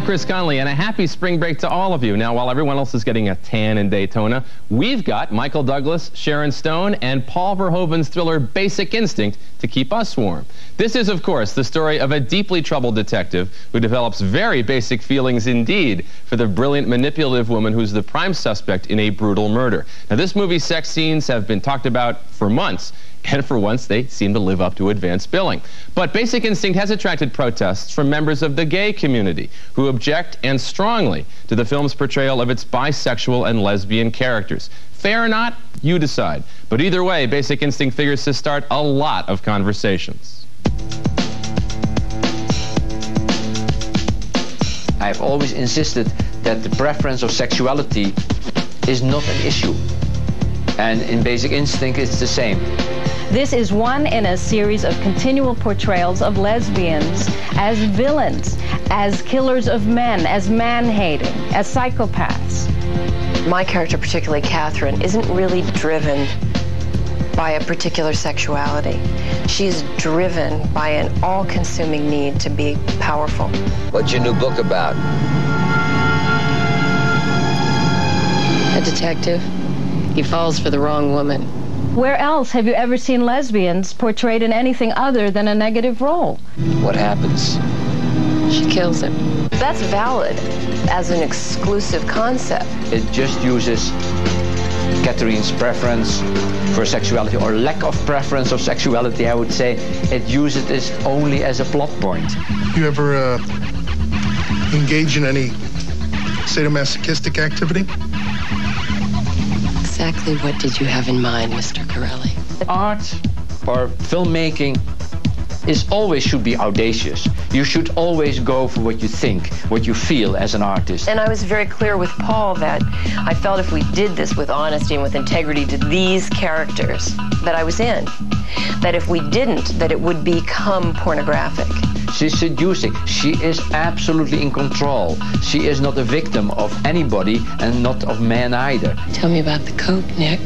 Chris Conley, and a happy spring break to all of you. Now, while everyone else is getting a tan in Daytona, we've got Michael Douglas, Sharon Stone, and Paul Verhoeven's thriller Basic Instinct to keep us warm. This is, of course, the story of a deeply troubled detective who develops very basic feelings indeed for the brilliant, manipulative woman who's the prime suspect in a brutal murder. Now, this movie's sex scenes have been talked about for months, and for once they seem to live up to advanced billing. But Basic Instinct has attracted protests from members of the gay community who object, and strongly, to the film's portrayal of its bisexual and lesbian characters. Fair or not, you decide. But either way, Basic Instinct figures to start a lot of conversations. I've always insisted that the preference of sexuality is not an issue. And in Basic Instinct, it's the same. This is one in a series of continual portrayals of lesbians as villains, as killers of men, as man-hating, as psychopaths. My character, particularly Catherine, isn't really driven by a particular sexuality. She's driven by an all-consuming need to be powerful. What's your new book about? A detective. He falls for the wrong woman. Where else have you ever seen lesbians portrayed in anything other than a negative role? What happens? She kills him. That's valid as an exclusive concept. It just uses Catherine's preference for sexuality, or lack of preference of sexuality, I would say. It uses this only as a plot point. You ever engage in any sadomasochistic activity? Exactly what did you have in mind, Mr. Corelli? Art or filmmaking should be audacious. You should always go for what you think, what you feel as an artist. And I was very clear with Paul that I felt if we did this with honesty and with integrity to these characters, that I was in. That if we didn't, that it would become pornographic. She's seducing. She is absolutely in control. She is not a victim of anybody, and not of men either. Tell me about the coke, Nick.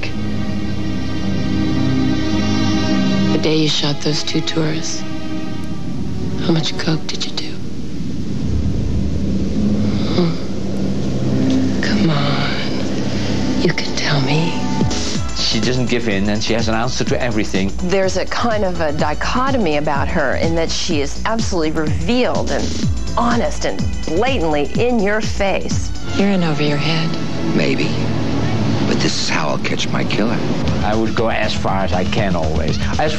The day you shot those two tourists, how much coke did you do? Come on. You can tell me. She doesn't give in, and she has an answer to everything. There's a kind of a dichotomy about her in that she is absolutely revealed and honest and blatantly in your face. You're in over your head. Maybe. But this is how I'll catch my killer. I would go as far as I can always.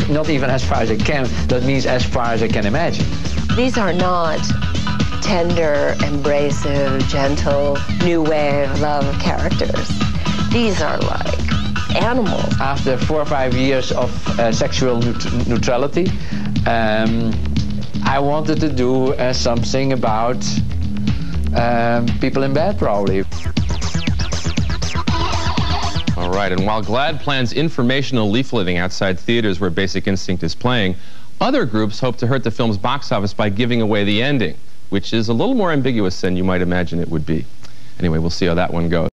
Not even as far as I can, that means as far as I can imagine. These are not tender, embracive, gentle, new wave love characters. These are like animals. After 4 or 5 years of sexual neutrality, I wanted to do something about people in bed, probably. All right, and while GLAAD plans informational leafleting outside theaters where Basic Instinct is playing, other groups hope to hurt the film's box office by giving away the ending, which is a little more ambiguous than you might imagine it would be. Anyway, we'll see how that one goes.